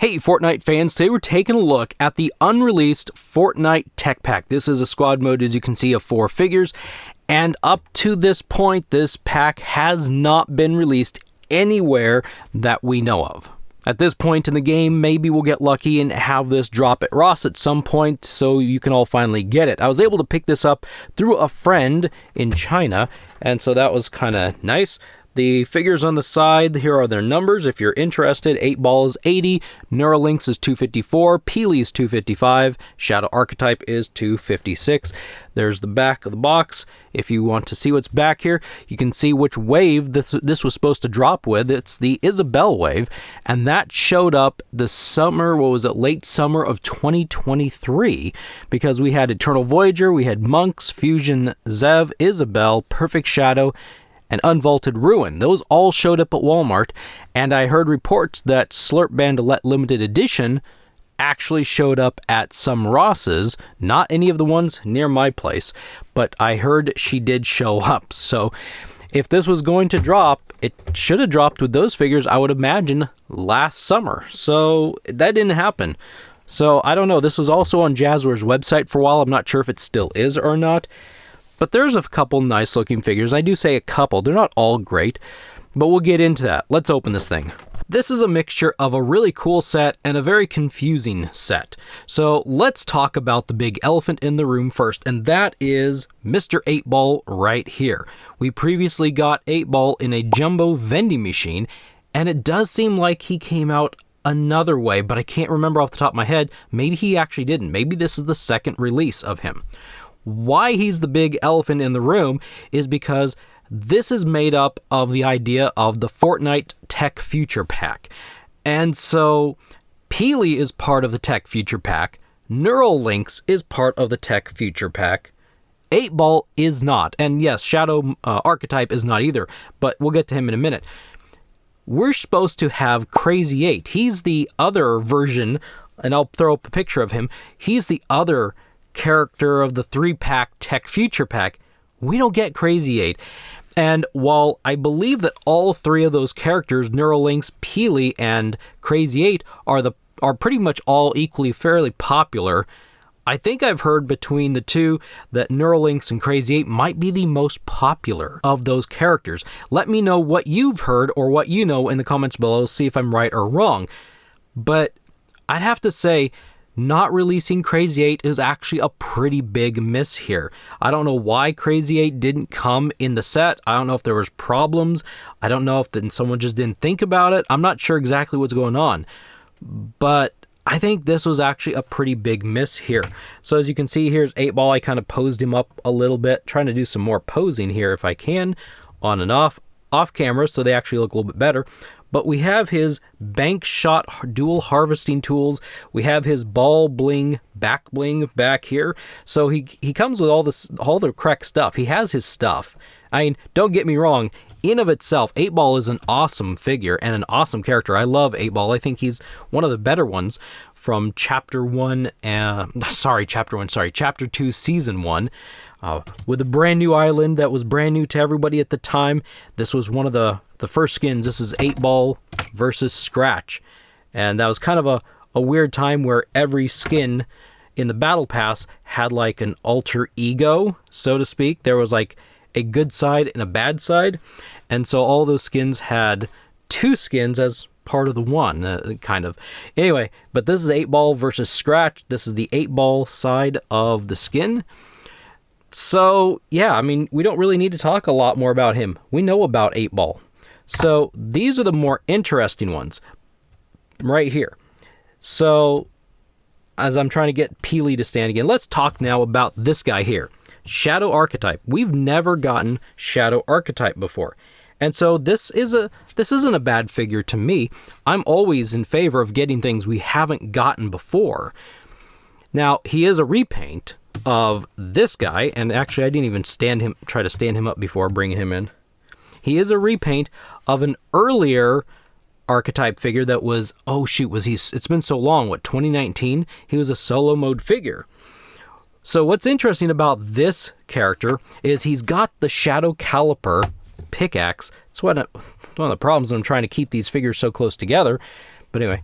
Hey Fortnite fans, today we're taking a look at the unreleased Fortnite tech pack. This is a squad mode, as you can see, of 4 figures, and up to this point, this pack has not been released anywhere that we know of. At this point in the game, maybe we'll get lucky and have this drop at Ross at some point so you can all finally get it. I was able to pick this up through a friend in China, and so that was kind of nice. The figures on the side, here are their numbers. If you're interested, 8-Ball is 80, Neuralynx is 254, Peely is 255, Shadow Archetype is 256. There's the back of the box. If you want to see what's back here, you can see which wave this was supposed to drop with. It's the Isabelle wave, and that showed up the summer, late summer of 2023, because we had Eternal Voyager, we had Monks, Fusion, Zev, Isabelle, Perfect Shadow, and Unvaulted Ruin. Those all showed up at Walmart, and I heard reports that Slurp Bandolette Limited Edition actually showed up at some Ross's, not any of the ones near my place, but I heard she did show up. So if this was going to drop, it should have dropped with those figures, I would imagine, last summer. So that didn't happen. So I don't know. This was also on Jazwares' website for a while. I'm not sure if it still is or not. But there's a couple nice looking figures. I do say a couple. They're not all great, but we'll get into that. Let's open this thing. This is a mixture of a really cool set and a very confusing set. So let's talk about the big elephant in the room first, and that is Mr. 8-Ball right here. We previously got 8-Ball in a jumbo vending machine, and it does seem like he came out another way, but I can't remember off the top of my head. Maybe he actually didn't. Maybe this is the second release of him. Why he's the big elephant in the room is because this is made up of the idea of the Fortnite Tech Future Pack. And so Peely is part of the Tech Future Pack, Neuralynx is part of the Tech Future Pack, 8-Ball is not, and yes, Shadow Archetype is not either, but we'll get to him in a minute. We're supposed to have Crazy 8. He's the other version, and I'll throw up a picture of him. He's the other character of the 3-pack Tech Future Pack. We don't get Crazy 8. And while I believe that all 3 of those characters, Neuralynx, Peely, and Crazy 8, are pretty much all equally fairly popular, I think I've heard between the two that Neuralynx and Crazy 8 might be the most popular of those characters. Let me know what you've heard or what you know in the comments below, see if I'm right or wrong. But I'd have to say, not releasing Crazy 8 is actually a pretty big miss here. I don't know why Crazy 8 didn't come in the set. I don't know if there was problems. I don't know if someone just didn't think about it. I'm not sure exactly what's going on. But I think this was actually a pretty big miss here. So as you can see, here's 8-Ball. I kind of posed him up a little bit, trying to do some more posing here if I can, on and off camera, so they actually look a little bit better. But we have his bank shot dual harvesting tools. We have his ball bling back here. So he comes with all the correct stuff. He has his stuff. I mean, don't get me wrong. In of itself, 8-Ball is an awesome figure and an awesome character. I love 8-Ball. I think he's one of the better ones from Chapter 2, Season 1. With a brand new island that was brand new to everybody at the time. This was one of the first skins. This is 8-Ball versus Scratch. And that was kind of a weird time where every skin in the Battle Pass had like an alter ego, so to speak. There was like a good side and a bad side. And so all those skins had 2 skins as part of the one, kind of. Anyway, but this is 8-Ball versus Scratch. This is the 8-Ball side of the skin. So, yeah, I mean, we don't really need to talk a lot more about him. We know about 8-Ball. So, these are the more interesting ones right here. So, as I'm trying to get Peely to stand again, let's talk now about this guy here, Shadow Archetype. We've never gotten Shadow Archetype before. And so this isn't a bad figure to me. I'm always in favor of getting things we haven't gotten before. Now, he is a repaint of this guy, and actually I didn't even try to stand him up before bringing him in. He is a repaint of an earlier archetype figure that was, it's been so long, 2019? He was a solo mode figure. So what's interesting about this character is he's got the Shadow Caliper pickaxe. It's one of the problems when I'm trying to keep these figures so close together. But anyway,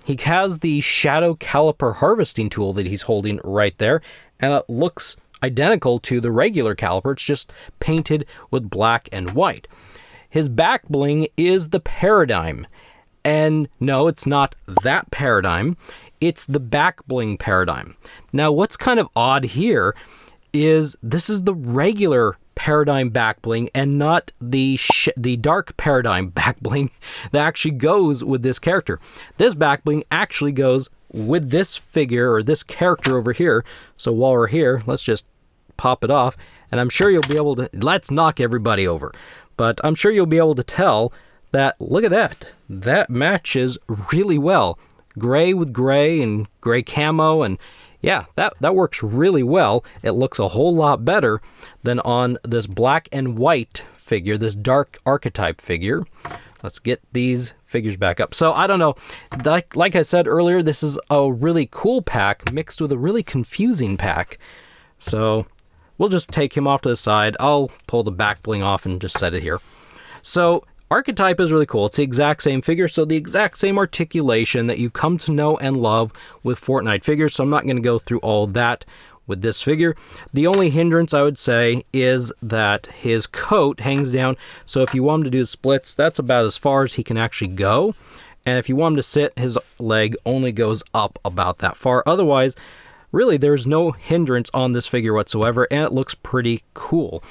He has the shadow caliper harvesting tool that he's holding right there, and it looks identical to the regular caliper. It's just painted with black and white. His back bling is the paradigm. And no, it's not that paradigm. It's the back bling paradigm. Now, what's kind of odd here is this is the regular paradigm back bling and not the dark paradigm back bling that actually goes with this character. This back bling actually goes with this figure or this character over here. So while we're here, let's just pop it off, and I'm sure you'll be able to, let's knock everybody over, but I'm sure you'll be able to tell that, look at that matches really well. Gray with gray and gray camo, and yeah, that works really well. It looks a whole lot better than on this black and white figure, this dark archetype figure. Let's get these figures back up. So I don't know, like I said earlier, this is a really cool pack mixed with a really confusing pack. So we'll just take him off to the side. I'll pull the back bling off and just set it here. So archetype is really cool. It's the exact same figure, so the exact same articulation that you've come to know and love with Fortnite figures, so I'm not going to go through all that with this figure. The only hindrance I would say is that his coat hangs down, so if you want him to do splits, that's about as far as he can actually go, and if you want him to sit, his leg only goes up about that far. Otherwise, really, there's no hindrance on this figure whatsoever, and it looks pretty cool.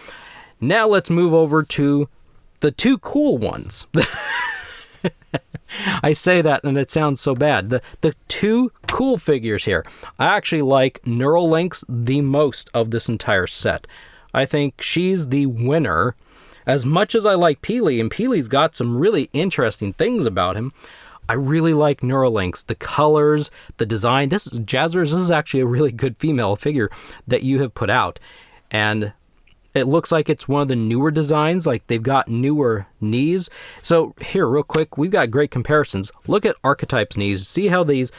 Now let's move over to the two cool ones. I say that and it sounds so bad. The two cool figures here. I actually like Neuralinks the most of this entire set. I think she's the winner. As much as I like Peely, and Peely's got some really interesting things about him, I really like Neuralinks. The colors, the design. Jazwares, this is actually a really good female figure that you have put out. And it looks like it's one of the newer designs, like they've got newer knees. So here, real quick, we've got great comparisons. Look at Archetype's knees. See how these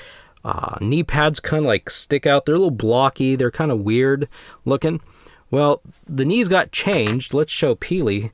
knee pads kind of like stick out? They're a little blocky. They're kind of weird looking. Well, the knees got changed. Let's show Peely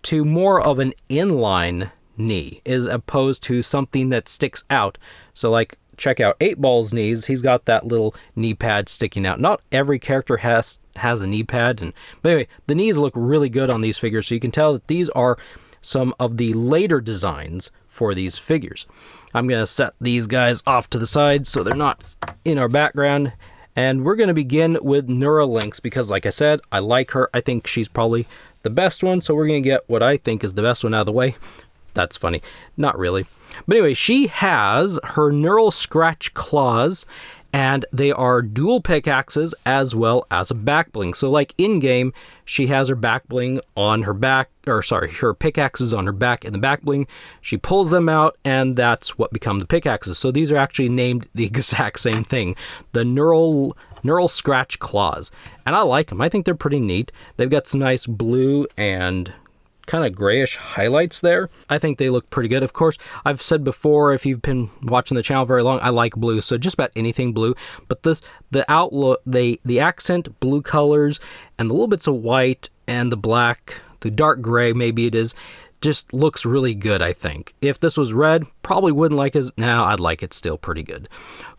to more of an inline knee as opposed to something that sticks out. So like, check out 8Ball's knees. He's got that little knee pad sticking out. Not every character has a knee pad, but anyway, the knees look really good on these figures, so you can tell that these are some of the later designs for these figures. I'm going to set these guys off to the side so they're not in our background, and we're going to begin with Neuralinks because, like I said, I like her. I think she's probably the best one, so we're going to get what I think is the best one out of the way. That's funny. Not really. But anyway, she has her neural scratch claws, and they are dual pickaxes as well as a back bling. So like in-game, she has her back bling on her back, or sorry, her pickaxes on her back and the back bling. She pulls them out, and that's what become the pickaxes. So these are actually named the exact same thing, the neural scratch claws. And I like them. I think they're pretty neat. They've got some nice blue and kind of grayish highlights there. I think they look pretty good. Of course, I've said before, if you've been watching the channel very long, I like blue, so just about anything blue. But the outlook, the accent blue colors and the little bits of white and the black, the dark gray maybe it is, just looks really good, I think. If this was red, probably wouldn't like it. Now I'd like it still pretty good.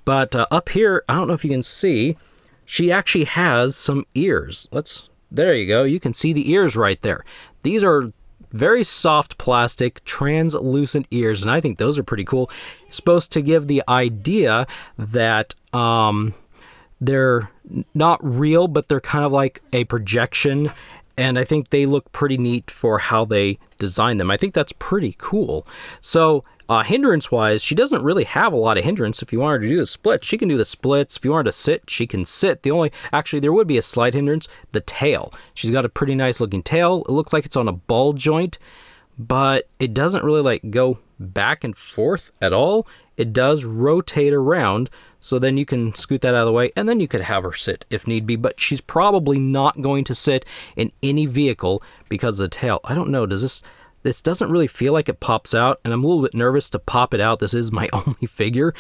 But up here, I don't know if you can see, she actually has some ears. There you go. You can see the ears right there. These are very soft plastic, translucent ears, and I think those are pretty cool. Supposed to give the idea that they're not real, but they're kind of like a projection, and I think they look pretty neat for how they design them. I think that's pretty cool. So hindrance-wise, she doesn't really have a lot of hindrance. If you want her to do the splits, she can do the splits. If you want her to sit, she can sit. Actually, there would be a slight hindrance, the tail. She's got a pretty nice looking tail. It looks like it's on a ball joint, but it doesn't really like go back and forth at all. It does rotate around, so then you can scoot that out of the way, and then you could have her sit if need be, but she's probably not going to sit in any vehicle because of the tail. I don't know, this doesn't really feel like it pops out, and I'm a little bit nervous to pop it out. This is my only figure.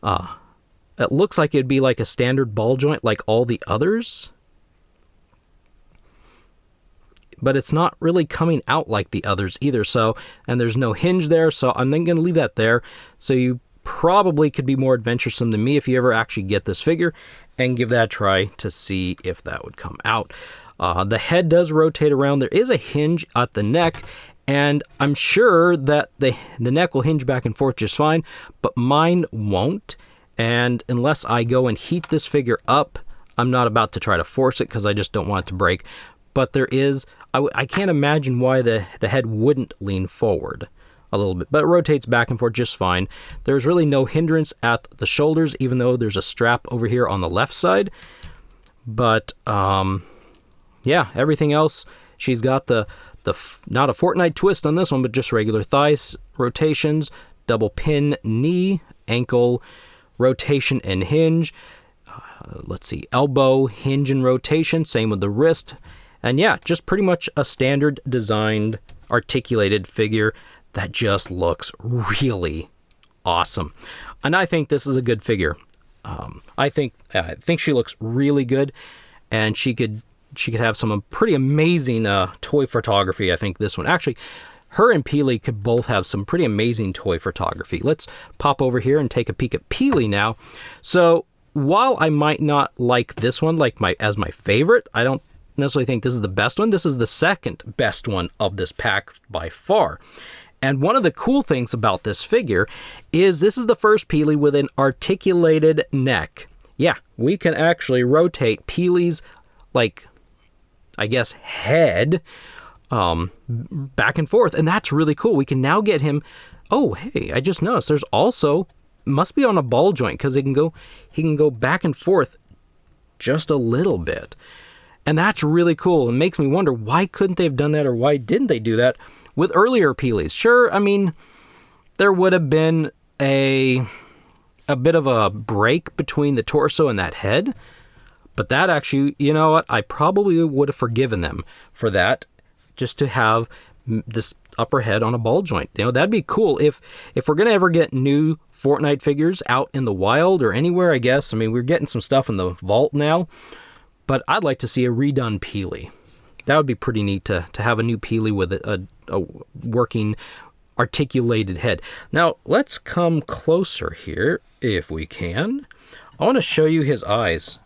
It looks like it'd be like a standard ball joint like all the others, but it's not really coming out like the others either. So, and there's no hinge there, so I'm then going to leave that there. So you probably could be more adventuresome than me if you ever actually get this figure, and give that a try to see if that would come out. The head does rotate around. There is a hinge at the neck, and I'm sure that the neck will hinge back and forth just fine, but mine won't. And unless I go and heat this figure up, I'm not about to try to force it because I just don't want it to break. But there is, I can't imagine why the head wouldn't lean forward a little bit, but it rotates back and forth just fine. There's really no hindrance at the shoulders, even though there's a strap over here on the left side. But yeah, everything else, she's got the not a Fortnite twist on this one, but just regular thighs rotations, double pin knee, ankle rotation and hinge. Let's see, elbow hinge and rotation, same with the wrist. And yeah, just pretty much a standard designed articulated figure that just looks really awesome. And I think this is a good figure. I think she looks really good, and she could have some pretty amazing toy photography. I think this one, actually, her and Peely could both have some pretty amazing toy photography. Let's pop over here and take a peek at Peely now. So while I might not like this one as my favorite, I don't necessarily think this is the best one. This is the second best one of this pack by far. And one of the cool things about this figure is this is the first Peely with an articulated neck. Yeah, we can actually rotate Peely's, like, I guess, head back and forth, and that's really cool. We can now get him. Oh, hey, I just noticed there's also, must be on a ball joint, because he can go back and forth just a little bit, and that's really cool. It makes me wonder, why couldn't they have done that, or why didn't they do that with earlier Peelys? Sure, I mean, there would have been a bit of a break between the torso and that head, but that actually, you know what, I probably would have forgiven them for that, just to have this upper head on a ball joint. You know, that'd be cool. If we're gonna ever get new Fortnite figures out in the wild or anywhere, I guess. I mean, we're getting some stuff in the vault now, but I'd like to see a redone Peely. That would be pretty neat to have a new Peely with a working articulated head. Now, let's come closer here, if we can. I want to show you his eyes.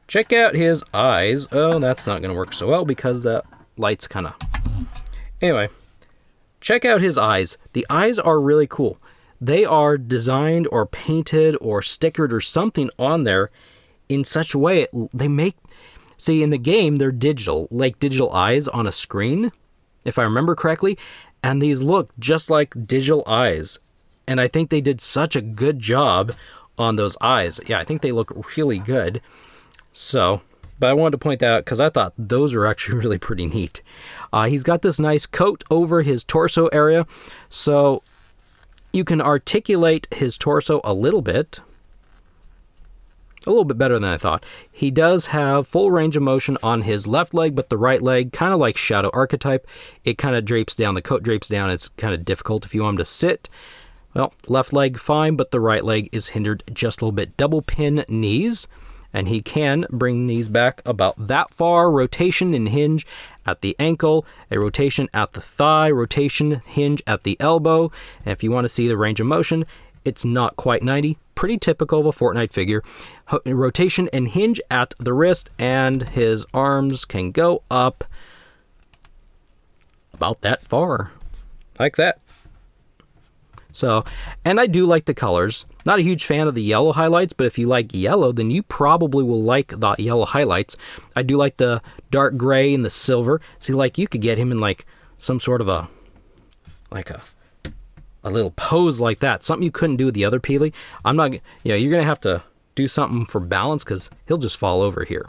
Check out his eyes. Oh, that's not going to work so well because that light's kind of... Anyway, check out his eyes. The eyes are really cool. They are designed or painted or stickered or something on there in such a way they make... See, in the game, they're digital, like digital eyes on a screen, if I remember correctly, and these look just like digital eyes. And I think they did such a good job on those eyes. Yeah, I think they look really good. So, but I wanted to point that out because I thought those were actually really pretty neat. He's got this nice coat over his torso area, so you can articulate his torso a little bit better than I thought. He does have full range of motion on his left leg, but the right leg, kind of like Shadow Archetype, it kind of drapes down. The coat drapes down. It's kind of difficult if you want him to sit. Well, left leg fine, but the right leg is hindered just a little bit. Double pin knees, and he can bring knees back about that far. Rotation and hinge at the ankle, a rotation at the thigh, rotation, hinge at the elbow. And if you want to see the range of motion, it's not quite 90. Pretty typical of a Fortnite figure. Rotation and hinge at the wrist, and his arms can go up about that far, like that. So, and I do like the colors. Not a huge fan of the yellow highlights, but if you like yellow, then you probably will like the yellow highlights. I do like the dark gray and the silver. See, like, you could get him in like some sort of a little pose like that. Something you couldn't do with the other Peely. You're going to have to do something for balance because he'll just fall over here.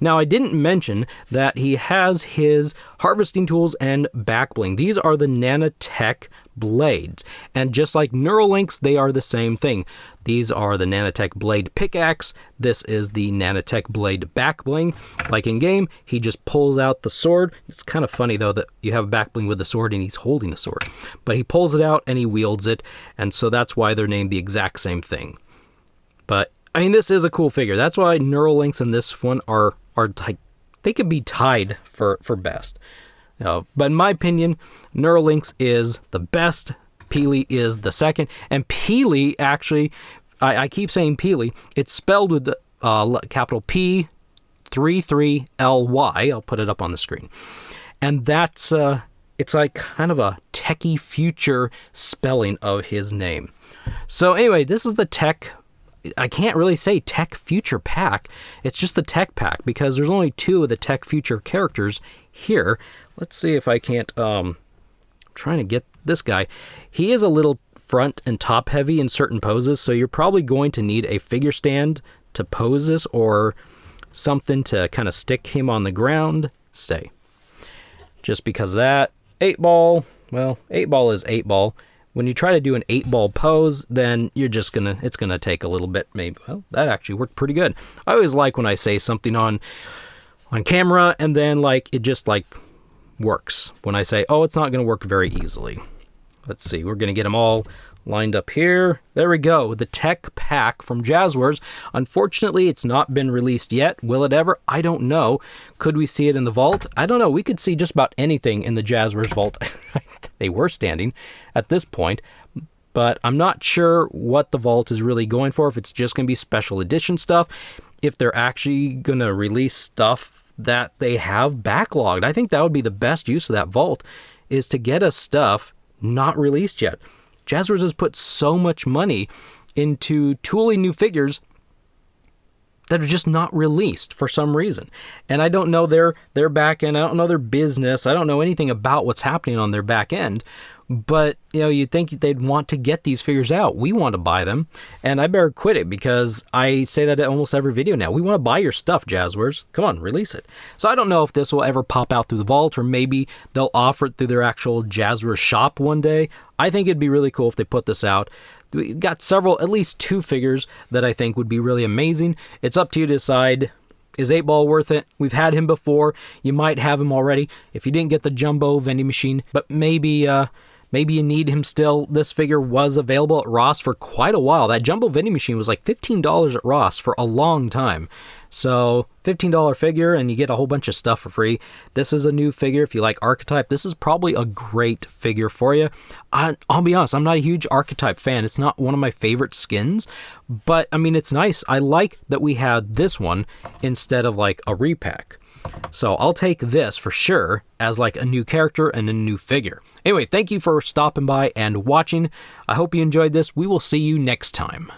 Now, I didn't mention that he has his harvesting tools and back bling. These are the Nanotech blades, and just like Neuralinks, they are the same thing. These are the Nanotech blade pickaxe. This is the Nanotech blade back bling. Like in game, he just pulls out the sword. It's kind of funny though that you have back bling with the sword and he's holding the sword, but he pulls it out and he wields it, and so that's why they're named the exact same thing. But I mean, this is a cool figure. That's why Neuralinks and this one are they could be tied for best. But in my opinion, Neuralinks is the best Peely is the second. And Peely, actually, I keep saying Peely. It's spelled with the capital P 33LY. I'll put it up on the screen. And that's, it's like kind of a techie future spelling of his name. So anyway, this is the tech, I can't really say tech future pack. It's just the tech pack because there's only 2 of the tech future characters here. Let's see if I can't, trying to get this guy. He is a little front and top heavy in certain poses, so you're probably going to need a figure stand to pose this or something to kind of stick him on the ground. Stay. Just because of that. 8-ball, well, 8-ball is 8-ball. When you try to do an 8-ball pose, then you're just it's gonna take a little bit, maybe. Well, that actually worked pretty good. I always like when I say something on camera and then like it just like works. When I say, oh, it's not gonna work very easily. Let's see, we're gonna get them all lined up here. There we go, the tech pack from Jazwares. Unfortunately, it's not been released yet. Will it ever? I don't know. Could we see it in the vault? I don't know. We could see just about anything in the Jazwares vault. They were standing at this point, but I'm not sure what the vault is really going for, if it's just going to be special edition stuff, if they're actually going to release stuff that they have backlogged. I think that would be the best use of that vault, is to get us stuff not released yet. Jazwares has put so much money into tooling new figures that are just not released for some reason. And I don't know their back end. I don't know their business. I don't know anything about what's happening on their back end. But, you know, you'd think they'd want to get these figures out. We want to buy them. And I better quit it because I say that at almost every video now. We want to buy your stuff, Jazwares. Come on, release it. So I don't know if this will ever pop out through the vault, or maybe they'll offer it through their actual Jazwares shop one day. I think it'd be really cool if they put this out. We got several, at least 2 figures that I think would be really amazing. It's up to you to decide. Is 8-ball worth it? We've had him before. You might have him already if you didn't get the jumbo vending machine, but maybe you need him still. This figure was available at Ross for quite a while. That jumbo vending machine was like $15 at Ross for a long time. So $15 figure and you get a whole bunch of stuff for free. This is a new figure. If you like Archetype, this is probably a great figure for you. I'll be honest, I'm not a huge Archetype fan. It's not one of my favorite skins, but I mean, it's nice. I like that we had this one instead of like a repack. So I'll take this for sure as like a new character and a new figure. Anyway, thank you for stopping by and watching. I hope you enjoyed this. We will see you next time.